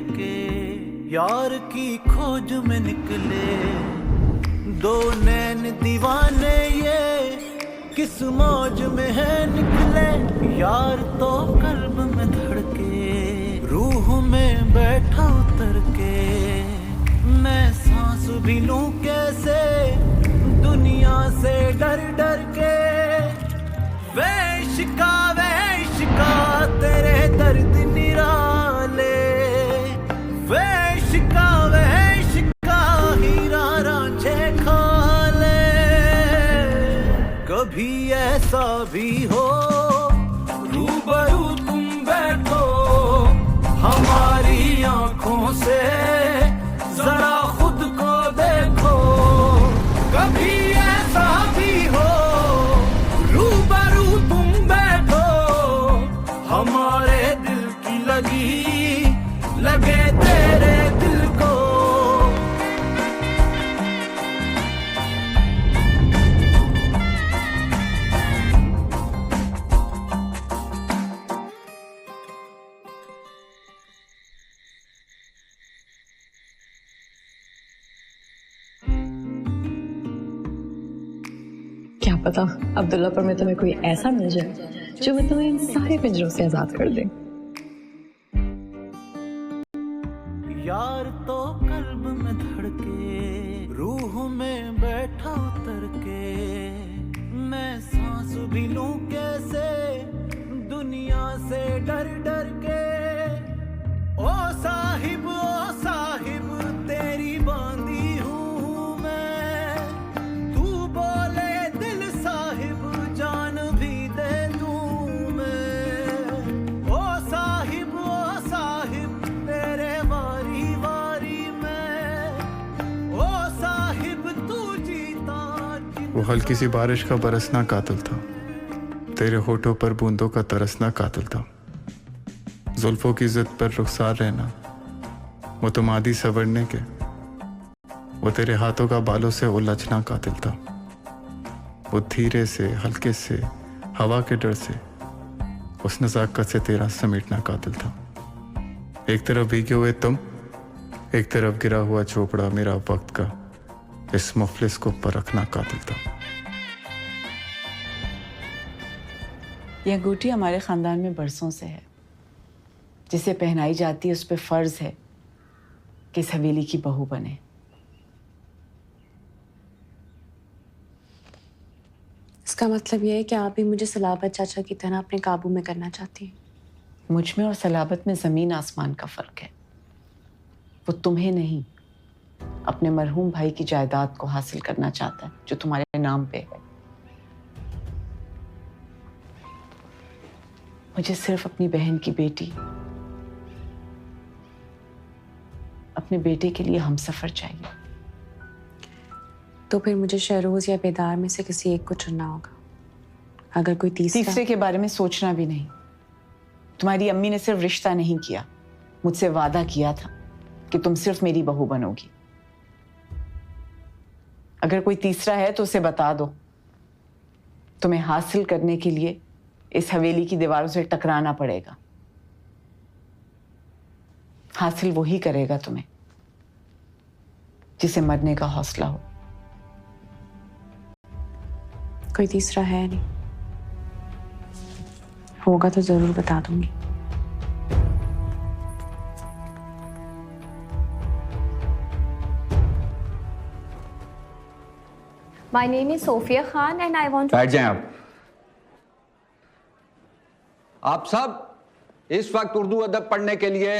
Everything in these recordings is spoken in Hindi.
लेके यार की खोज में निकले। दो नैन दीवाने ये किस मौज में है निकले। यार तो कल्ब में धड़के रूह में बैठा उतर के। मैं सांस भी लूं कैसे दुनिया से डर डर के। वे इश्का तेरे दर्द निराले। वे इश्का हीरा रांझे खा ले। कभी ऐसा भी हो रूबरू तुम बैठो हमारी आंखों से जरा खुद को देखो। कभी ऐसा भी हो रूबरू तुम बैठो हमारे दिल की लगे तेरे दिल को। क्या पता अब्दुल्लापुर में तुम्हें कोई ऐसा मिल जाए जो मैं तुम्हें इन सारे पिंजरों से आजाद कर दे। यार तो कल्ब में धड़के रूह में बैठा उतर के। मैं सांस भी लूं कैसे दुनिया से डर डर के। ओ साहिब तेरी बांधी हूँ मैं। तू बोले दिल साहिब जान भी दे दूँ मैं। ओ साहिब तेरे वारी वारी मैं। ओ साहिब तू जीता। वो हल्की सी बारिश का बरसना कातिल था। तेरे होठों पर बूंदों का तरसना कातिल था। जुल्फों की जिद पर रुखसार रहना वो तुम आदि सवरने के। वो तेरे हाथों का बालों से उलझना कातिल था। वो धीरे से हल्के से हवा के डर से उस नज़ाकत से तेरा समेटना कातिल था। एक तरफ भीगे हुए तुम, एक तरफ गिरा हुआ झोपड़ा मेरा वक्त का। इस मुफलिस को परखना कातिल था। यह अंगूठी हमारे खानदान में बरसों से है। जिसे पहनाई जाती है उस पे फर्ज है कि इस हवेली की बहू बने। इसका मतलब यह है कि आप भी मुझे सलाबत चाचा की तरह अपने काबू में करना चाहती हैं। मुझ में और सलाबत में जमीन आसमान का फर्क है। वो तुम्हें नहीं, अपने मरहूम भाई की जायदाद को हासिल करना चाहता है जो तुम्हारे नाम पे है। मुझे सिर्फ अपनी बहन की बेटी, अपने बेटे के लिए हमसफर चाहिए। तो फिर मुझे शहरोज या बेदार में से किसी एक को चुनना होगा। अगर कोई तीसरे के बारे में सोचना भी नहीं। तुम्हारी अम्मी ने सिर्फ रिश्ता नहीं किया, मुझसे वादा किया था कि तुम सिर्फ मेरी बहू बनोगी। अगर कोई तीसरा है तो उसे बता दो। तुम्हें हासिल करने के लिए इस हवेली की दीवारों से टकराना पड़ेगा। हासिल वही करेगा तुम्हें जिसे मरने का हौसला हो। कोई तीसरा है नहीं, होगा तो जरूर बता दूंगी। My name is Sophia Khan and I want to... बैठ जाएं आप सब इस वक्त उर्दू अदब पढ़ने के लिए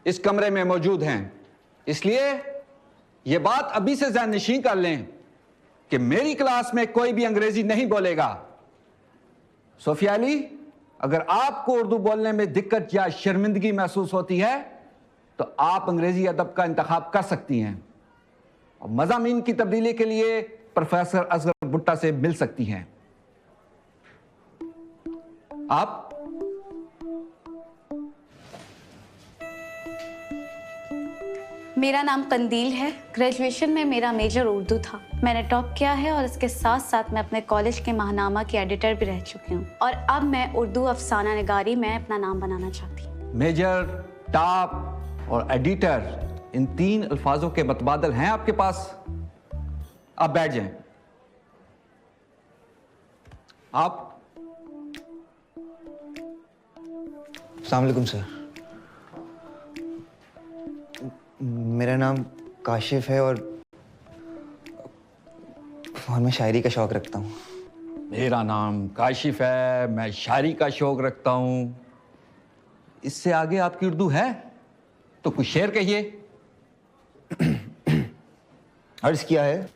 इस कमरे में मौजूद हैं। इसलिए ये बात अभी से ज़हन-नशीं कर लें कि मेरी क्लास में कोई भी अंग्रेजी नहीं बोलेगा। सोफिया अली, अगर आपको उर्दू बोलने में दिक्कत या शर्मिंदगी महसूस होती है तो आप अंग्रेजी अदब का इंतखाब कर सकती हैं और मज़ामीन की तब्दीली के लिए प्रोफेसर असगर भुट्टा से मिल सकती हैं। आप मेरा नाम कंदील है। ग्रेजुएशन में मेरा मेजर उर्दू था। मैंने टॉप किया है और इसके साथ साथ मैं अपने कॉलेज के माहनामा की एडिटर भी रह चुकी हूँ और अब मैं उर्दू अफसाना निगारी में अपना नाम बनाना चाहती हूँ। मेजर, टॉप और एडिटर, इन 3 अल्फाजों के मतबादल हैं आपके पास? आप बैठ जाएं। आप अस्सलाम वालेकुम सर। मेरा नाम काशिफ है और मैं शायरी का शौक रखता हूँ। मेरा नाम काशिफ है, मैं शायरी का शौक रखता हूं। इससे आगे आपकी उर्दू है तो कुछ शेर कहिए। अर्ज किया है,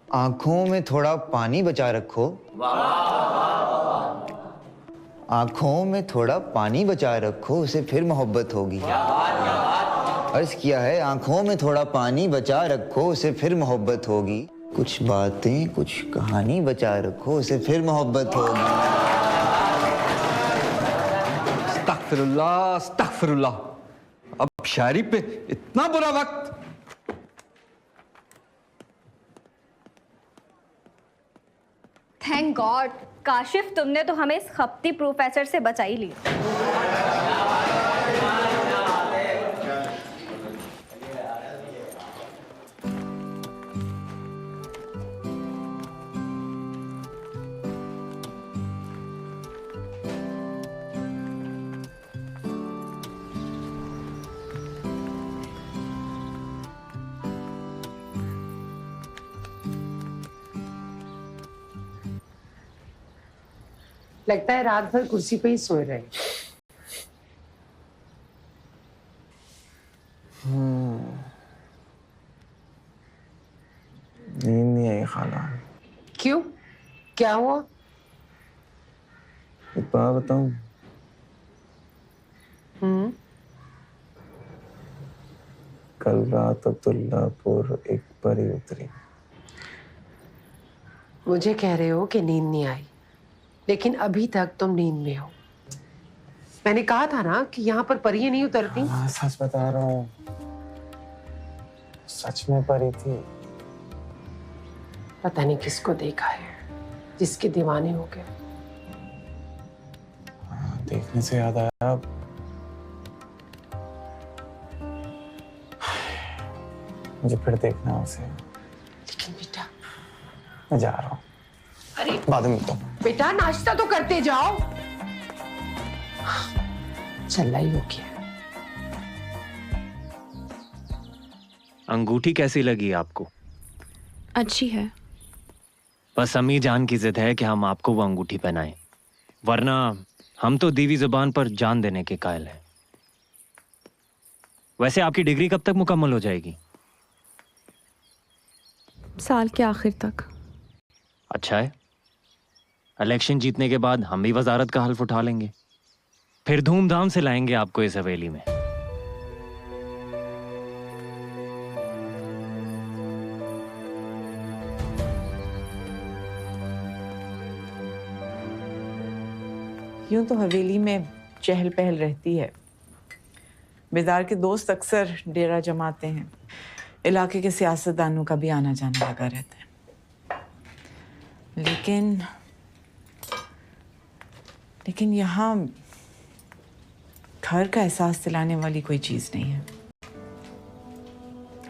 आंखों में थोड़ा पानी बचा रखो, आंखों में थोड़ा पानी बचा रखो, उसे फिर मोहब्बत होगी। अर्ज किया है, आंखों में थोड़ा पानी बचा रखो, उसे फिर मोहब्बत होगी। कुछ बातें, कुछ कहानी बचा रखो, उसे फिर मोहब्बत होगी। अस्तगफिरुल्लाह, अस्तगफिरुल्लाह। अब शायरी पे इतना बुरा वक्त। थैंक गॉड काशिफ, तुमने तो हमें इस खपती प्रोफेसर से बचा ही लिया। लगता है रात भर कुर्सी पे ही सोए रहे। नींद नहीं आई खाला। क्यों, क्या हुआ? एक बात बताऊं? कल रात अब्दुल्लापुर एक परी उतरी। मुझे कह रहे हो कि नींद नहीं आई, लेकिन अभी तक तुम नींद में हो। मैंने कहा था ना कि यहाँ पर परियां नहीं उतरती। हाँ, सच बता रहा हूँ, सच में परी थी। पता नहीं किसको देखा है, जिसके दीवाने हो गए। हाँ, देखने से याद आया, मुझे फिर देखना है उसे। लेकिन बेटा, मैं जा रहा हूँ। अरे बाद में मिलता हूँ। बेटा, नाश्ता तो करते जाओ। चल ही हो गया। अंगूठी कैसी लगी आपको? अच्छी है। बस अम्मी जान की जिद है कि हम आपको वो अंगूठी पहनाएं, वरना हम तो दीवी जुबान पर जान देने के कायल हैं। वैसे आपकी डिग्री कब तक मुकम्मल हो जाएगी? साल के आखिर तक। अच्छा है, इलेक्शन जीतने के बाद हम भी वजारत का हल्फ उठा लेंगे, फिर धूमधाम से लाएंगे आपको इस हवेली में। यूं तो हवेली में चहल पहल रहती है। बेदार के दोस्त अक्सर डेरा जमाते हैं। इलाके के सियासतदानों का भी आना जाना लगा रहता है। लेकिन यहाँ घर का एहसास दिलाने वाली कोई चीज नहीं है।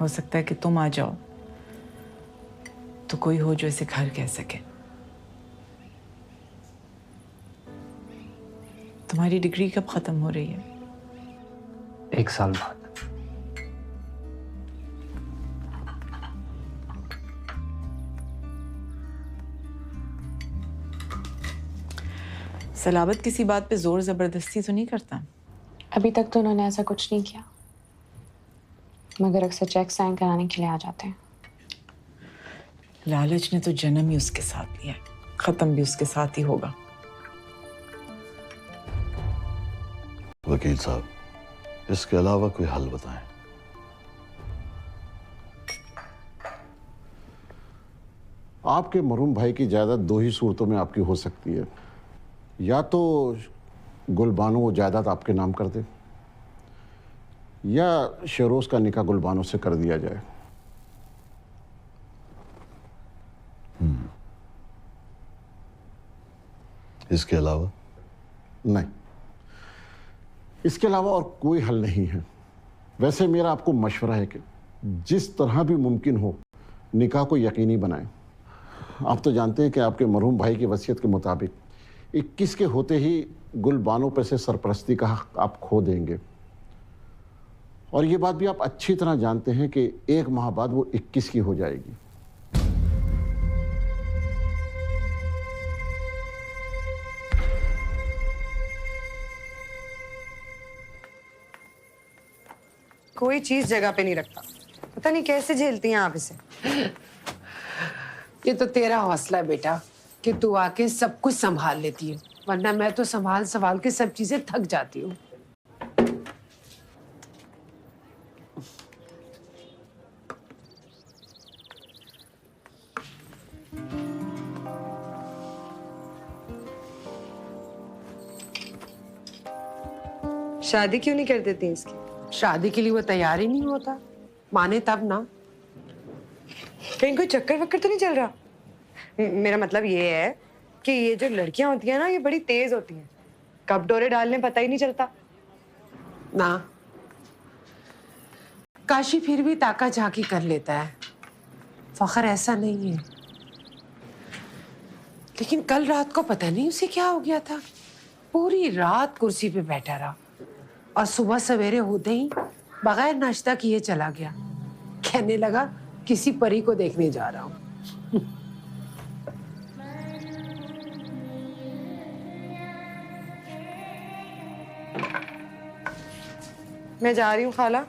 हो सकता है कि तुम आ जाओ तो कोई हो जो इसे घर कह सके। तुम्हारी डिग्री कब खत्म हो रही है? 1 साल बाद। सलाबत किसी बात पे जोर जबरदस्ती तो नहीं करता? अभी तक तो उन्होंने ऐसा कुछ नहीं किया, मगर अक्सर चेक साइन कराने के लिए आ जाते हैं। लालच ने तो जन्म ही उसके साथ लिया है, खत्म भी उसके साथ ही होगा। वकील साहब, इसके अलावा कोई हल बताएं। आपके मरहूम भाई की जायदाद 2 ही सूरतों में आपकी हो सकती है। या तो गुलबानो वो जायदाद आपके नाम कर दे, या शेरोज का निकाह गुलबानो से कर दिया जाए। इसके अलावा? नहीं। इसके अलावा और कोई हल नहीं है। वैसे मेरा आपको मशवरा है कि जिस तरह भी मुमकिन हो निकाह को यकीनी बनाएं। आप तो जानते हैं कि आपके मरहूम भाई की वसीयत के मुताबिक 21 के होते ही गुलबानों पर से सरपरस्ती का हक आप खो देंगे, और ये बात भी आप अच्छी तरह जानते हैं कि 1 माह बाद वो 21 की हो जाएगी। कोई चीज जगह पे नहीं रखता, पता नहीं कैसे झेलती हैं आप इसे। ये तो तेरा हौसला है बेटा कि तू आके सब कुछ संभाल लेती है, वरना मैं तो संभाल संभाल के सब चीजें थक जाती हूँ। शादी क्यों नहीं कर देती इसकी? शादी के लिए वो तैयार ही नहीं होता, माने तब ना। कहीं कोई चक्कर वक्कर तो नहीं चल रहा? मेरा मतलब ये है कि ये जो लड़कियां होती हैं ना, ये बड़ी तेज होती हैं, कब डोरे डालने पता ही नहीं चलता। ना, काशी फिर भी ताका झाकी कर लेता है, फखर ऐसा नहीं है। लेकिन कल रात को पता नहीं उसे क्या हो गया था, पूरी रात कुर्सी पे बैठा रहा और सुबह सवेरे होते ही बगैर नाश्ता किए चला गया। कहने लगा किसी परी को देखने जा रहा हूं। मैं जा रही हूँ खाला,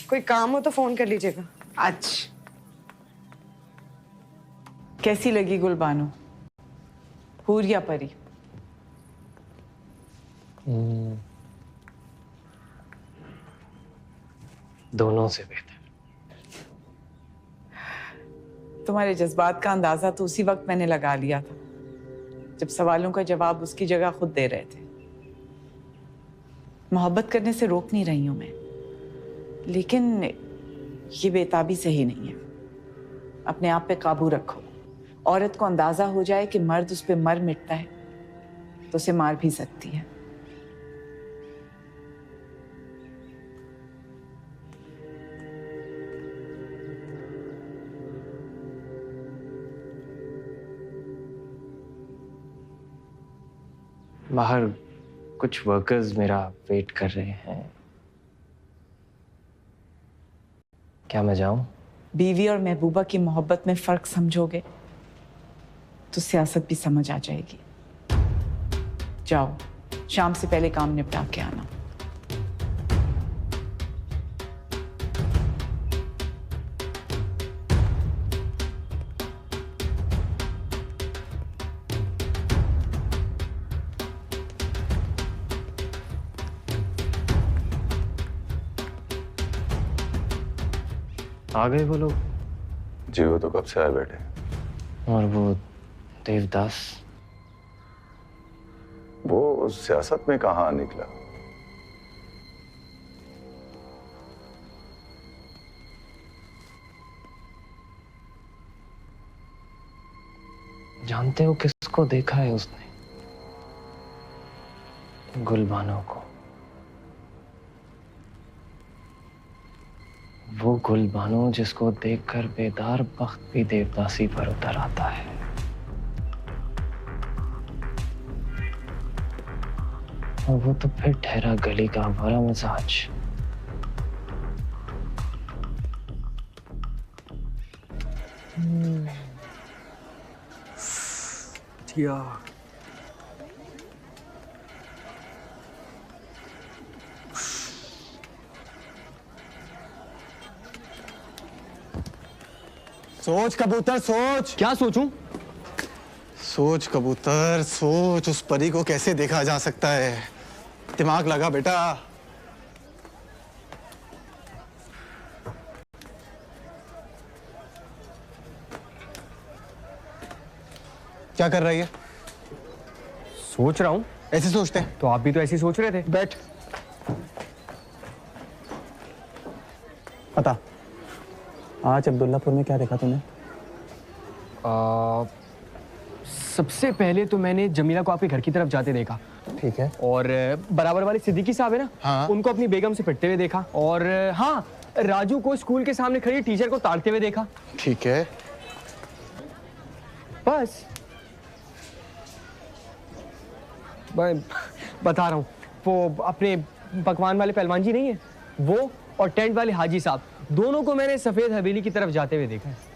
कोई काम हो तो फोन कर लीजिएगा। अच्छा, कैसी लगी गुलबानो, हूर या परी? दोनों से बेहतर। तुम्हारे जज्बात का अंदाजा तो उसी वक्त मैंने लगा लिया था जब सवालों का जवाब उसकी जगह खुद दे रहे थे। मोहब्बत करने से रोक नहीं रही हूं मैं, लेकिन ये बेताबी सही नहीं है। अपने आप पे काबू रखो। औरत को अंदाजा हो जाए कि मर्द उस पे मर मिटता है तो उसे मार भी सकती है। बाहर कुछ वर्कर्स मेरा वेट कर रहे हैं, क्या मैं जाऊं? बीवी और महबूबा की मोहब्बत में फर्क समझोगे तो सियासत भी समझ आ जाएगी। जाओ, शाम से पहले काम निपटा के आना। आ गए वो लोग? जी वो तो कब से आए बैठे। और वो देवदास, वो सियासत में कहाँ निकला? जानते हो किसको देखा है उसने? गुलबानो को। वो गुलबानो जिसको देखकर बेदार बख्त भी देवदासी पर उतर आता है। और वो तो फिर ठहरा गली का आवारा मिजाज। सोच कबूतर सोच। क्या सोचूं? सोच कबूतर सोच, उस परी को कैसे देखा जा सकता है? दिमाग लगा बेटा। क्या कर रही है? सोच रहा हूं। ऐसे सोचते हैं तो आप भी तो ऐसे ही सोच रहे थे। बैठ। बता, आज अब्दुल्लापुर में क्या देखा तूने? सबसे पहले तो मैंने जमीला को आपके घर की तरफ जाते देखा। ठीक है। और बराबर वाले सिद्दीकी साहब है ना, हाँ। उनको अपनी बेगम से पिटते हुए देखा। और हाँ, राजू को स्कूल के सामने खड़ी टीचर को ताड़ते हुए देखा। ठीक है। बस मैं बता रहा हूँ, वो अपने पकवान वाले पहलवान जी नहीं है वो, और टेंट वाले हाजी साहब, दोनों को मैंने सफेद हवेली की तरफ जाते हुए देखा है।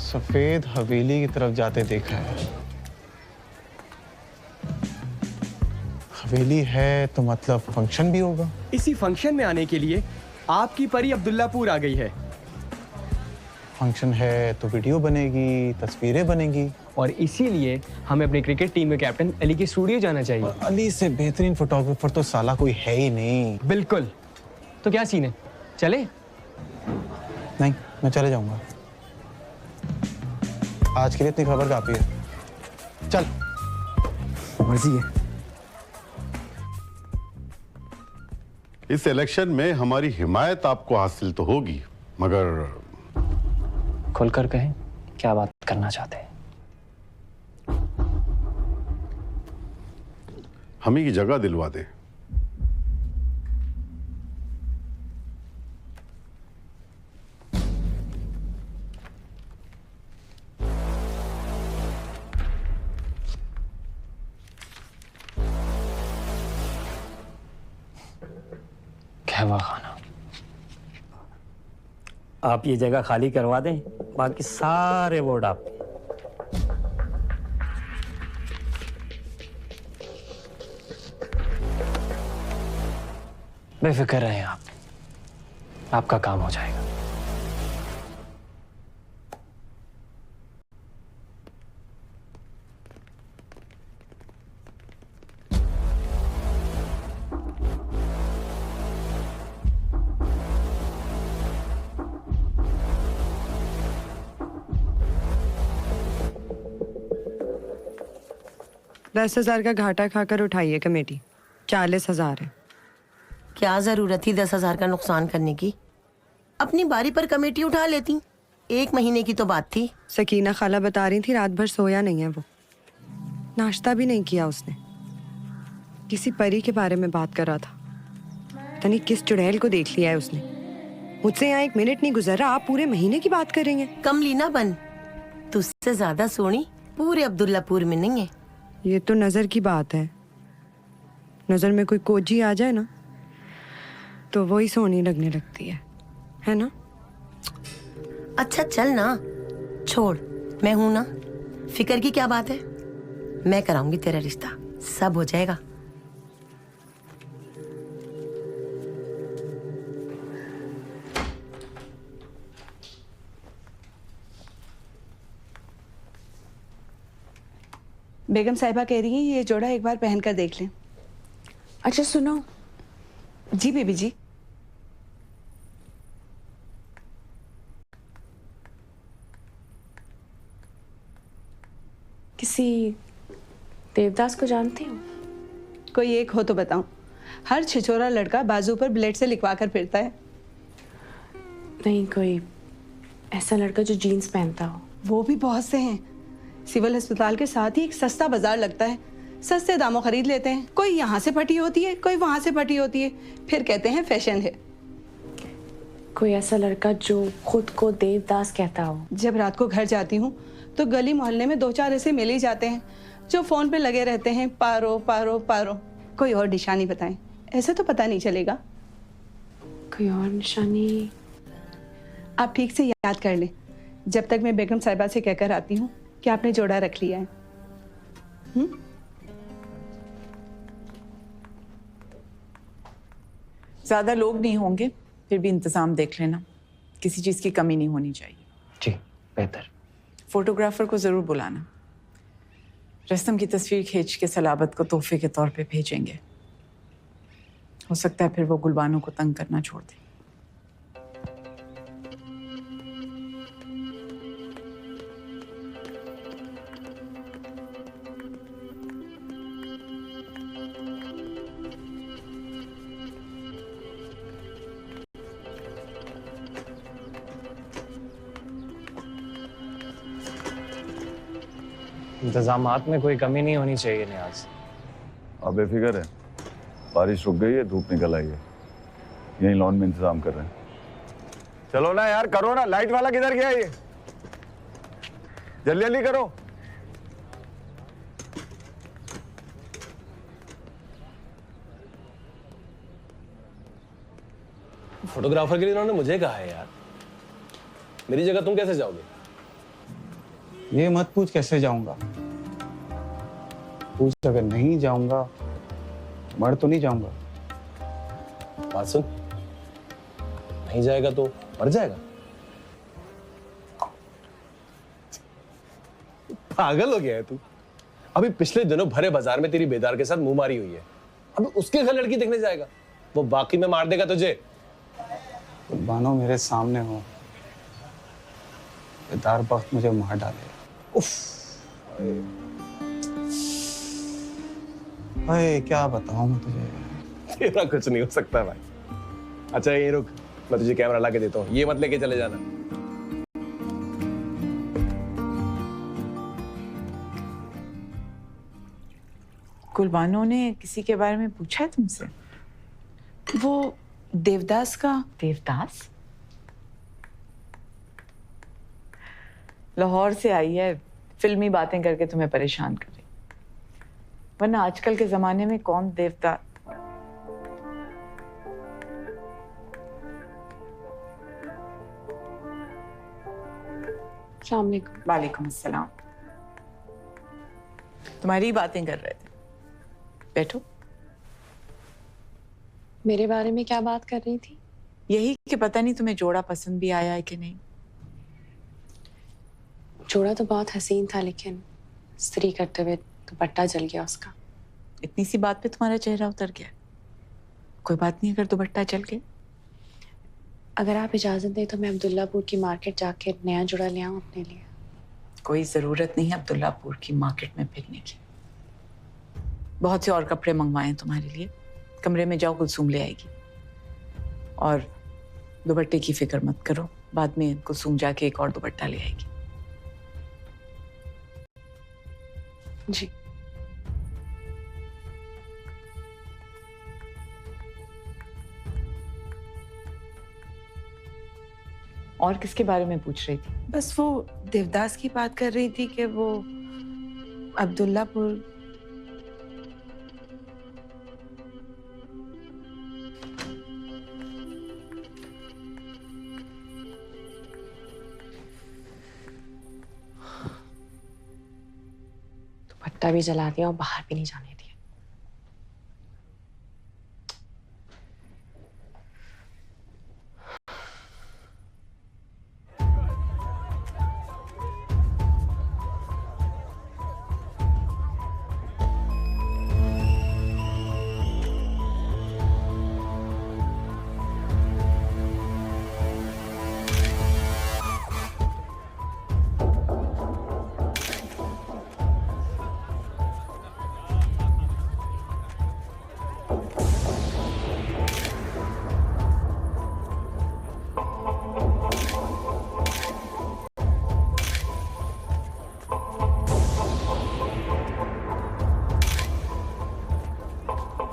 सफेद हवेली की तरफ जाते देखा है। हवेली है तो मतलब फंक्शन भी होगा। इसी फंक्शन में आने के लिए आपकी परी अब्दुल्लापुर आ गई है। फंक्शन है तो वीडियो बनेगी, तस्वीरें बनेगी, और इसीलिए हमें अपनी क्रिकेट टीम में कैप्टन अली के स्टूडियो जाना चाहिए। अली से बेहतरीन फोटोग्राफर तो साला कोई है ही नहीं। बिल्कुल। तो क्या सीन है, चले? नहीं, मैं चले जाऊंगा। आज के लिए इतनी खबर काफी है। चल। मर्जी है। इस इलेक्शन में हमारी हिमायत आपको हासिल तो होगी, मगर खुलकर कहें, क्या बात करना चाहते हैं? हमें की जगह दिलवा दे। कहवा खाना। आप ये जगह खाली करवा दें, बाकी सारे वोट आप। बेफिक्र रहें आप, आपका काम हो जाएगा। दस 10,000 का घाटा खाकर उठाइए कमेटी। 40,000 है। क्या जरूरत थी 10,000 का नुकसान करने की? अपनी बारी पर कमेटी उठा लेती। 1 महीने की तो बात थी। सकीना खाला बता रही थी रात भर सोया नहीं है वो, नाश्ता भी नहीं किया उसने। किसी परी के बारे में बात कर रहा था, पता नहीं किस चुड़ैल को देख लिया है उसने। मुझसे यहाँ 1 मिनट नहीं गुजरा, आप पूरे महीने की बात करेंगे। कमली ना बन, तुझसे ज्यादा सोनी पूरे अब्दुल्लापुर में नहीं है। ये तो नजर की बात है, नजर में कोई कोजी आ जाए ना तो वही सोनी लगने लगती है ना? अच्छा चल ना, छोड़, मैं हूं ना, फिक्र की क्या बात है। मैं कराऊंगी तेरा रिश्ता, सब हो जाएगा। बेगम साहिबा कह रही है ये जोड़ा एक बार पहन कर देख लें। अच्छा सुनो। जी बेबी जी। किसी देवदास को जानती हो? कोई एक हो तो बताऊं। हर छिछोरा लड़का बाजू पर ब्लेड से लिखवा कर फिरता है। नहीं, कोई ऐसा लड़का जो जीन्स पहनता हो। वो भी बहुत से हैं। सिविल अस्पताल के साथ ही एक सस्ता बाजार लगता है, सस्ते दामों खरीद लेते हैं। कोई यहाँ से फटी होती है, कोई वहां से फटी होती है, फिर कहते हैं फैशन है। कोई ऐसा लड़का जो खुद को देवदास कहता हो। जब रात को घर जाती हूँ तो गली मोहल्ले में 2-4 ऐसे मिल ही जाते हैं जो फोन पे लगे रहते हैं, पारो पारो पारो। कोई और निशानी बताएं, ऐसे तो पता नहीं चलेगा। कोई और निशानी? आप ठीक से याद कर लें, जब तक मैं बेगम साहिबा से कहकर आती हूँ कि आपने जोड़ा रख लिया है। ज्यादा लोग नहीं होंगे, फिर भी इंतजाम देख लेना, किसी चीज की कमी नहीं होनी चाहिए। जी बेहतर। फोटोग्राफर को जरूर बुलाना। रस्तम की तस्वीर खींच के सलाबत को तोहफे के तौर पे भेजेंगे। हो सकता है फिर वो गुलबानों को तंग करना छोड़ दे। इंतजामात में कोई कमी नहीं होनी चाहिए नियाज। अब बेफिक्र है, बारिश रुक गई है, धूप निकल आई है, यहीं लॉन में इंतजाम कर रहे हैं। चलो ना यार, करो ना, लाइट वाला किधर गया ये? जल्दी जल्दी करो। फोटोग्राफर के लिए उन्होंने मुझे कहा है यार, मेरी जगह तुम कैसे जाओगे? ये मत पूछ कैसे जाऊंगा, पूछ अगर नहीं जाऊंगा मर तो नहीं जाऊंगा। बात सुन, नहीं जाएगा तो मर जाएगा। पागल हो गया है तू? अभी पिछले दिनों भरे बाजार में तेरी बेदार के साथ मुंहमारी हुई है, अभी उसके घर लड़की देखने जाएगा? वो बाकी में मार देगा तुझे। कुर्बानो मेरे सामने हो, बेदार वक्त मुझे मार डाले। उफ, अरे क्या बताऊं मैं तुझे। तेरा कुछ नहीं हो सकता भाई। अच्छा ये रुक, मैं तुझे कैमरा ला के देता हूँ, ये मत लेके चले जाना। कुर्बानो ने किसी के बारे में पूछा है तुमसे? वो देवदास का? देवदास लाहौर से आई है, फिल्मी बातें करके तुम्हें परेशान कर रही, वरना आजकल के जमाने में कौन देवदास। वालेकुम अस्सलाम। तुम्हारी बातें कर रहे थे, बैठो। मेरे बारे में क्या बात कर रही थी? यही कि पता नहीं तुम्हें जोड़ा पसंद भी आया है कि नहीं। जोड़ा तो बहुत हसीन था, लेकिन स्त्री करते हुए दुपट्टा जल गया उसका। इतनी सी बात पे तुम्हारा चेहरा उतर गया? कोई बात नहीं अगर दुपट्टा जल गया। अगर आप इजाजत दें तो मैं अब्दुल्लापुर की मार्केट जाके नया जोड़ा ले आऊं अपने लिए। कोई जरूरत नहीं है अब्दुल्लापुर की मार्केट में फिरने की। बहुत से और कपड़े मंगवाए हैं तुम्हारे लिए, कमरे में जाओ, कुलसूम ले आएगी। और दुपट्टे की फिक्र मत करो, बाद में कुलसूम जाके एक और दुपट्टा ले आएगी। जी। और किसके बारे में पूछ रही थी? बस वो देवदास की बात कर रही थी कि वो अब्दुल्लापुर। दुपट्टा भी जला दिया और बाहर भी नहीं जाने दिया।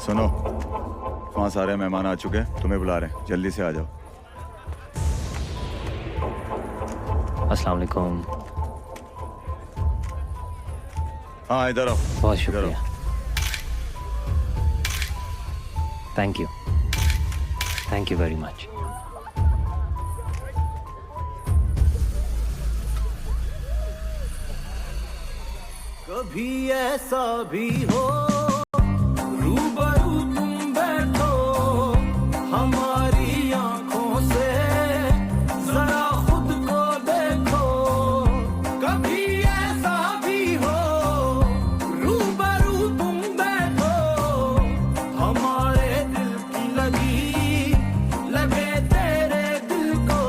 सुनो, वहाँ सारे मेहमान आ चुके हैं, तुम्हें बुला रहे हैं, जल्दी से आ जाओ। अस्सलाम वालेकुम। हाँ इधर आओ। बहुत शुक्रिया। Thank you very much. कभी ऐसा भी हो रूबरू तुम बैठो हमारी आंखों से, जरा खुद को देखो। कभी ऐसा भी हो रूबरू तुम बैठो हमारे दिल की लगे तेरे दिल को।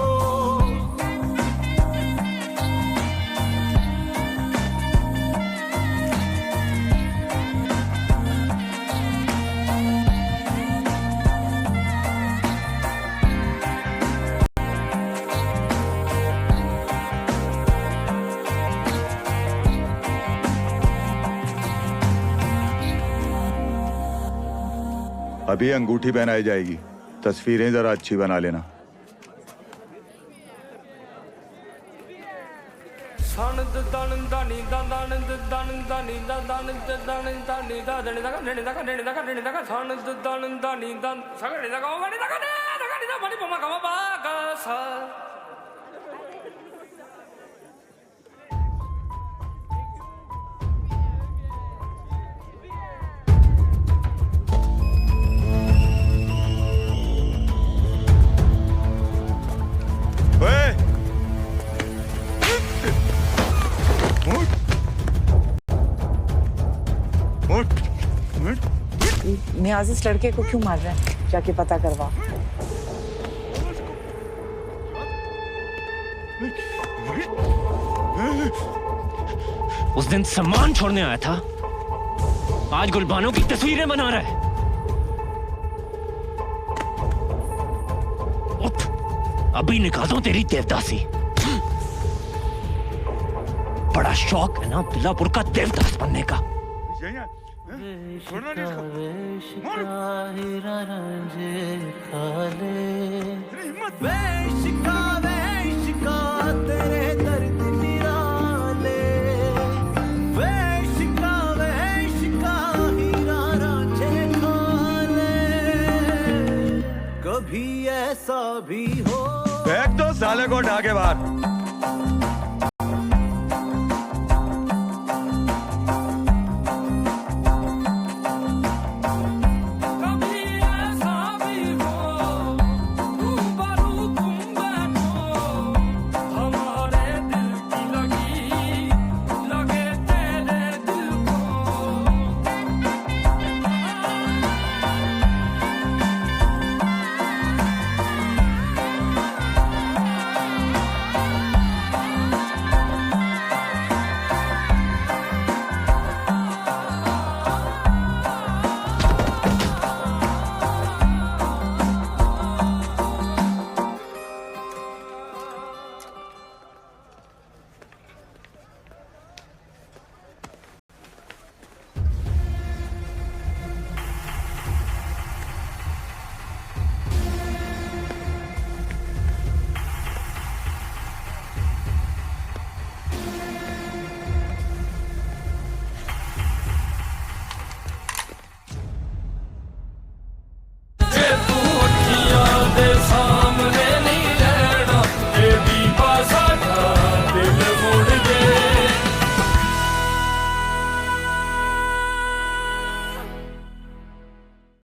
अभी अंगूठी पहनाई जाएगी, तस्वीरें जरा अच्छी बना लेना। नियाज इस लड़के को क्यों मार रहे हैं? जाके पता करवा। उस दिन सम्मान छोड़ने आया था, आज गुलबानों की तस्वीरें बना रहा है। उठ, अभी निकाल तेरी देवदासी। बड़ा शौक है ना अब्दुल्लापुर का देवदास बनने का। कभी ऐसा भी हो। फेंक दो साले को उठा के बाहर।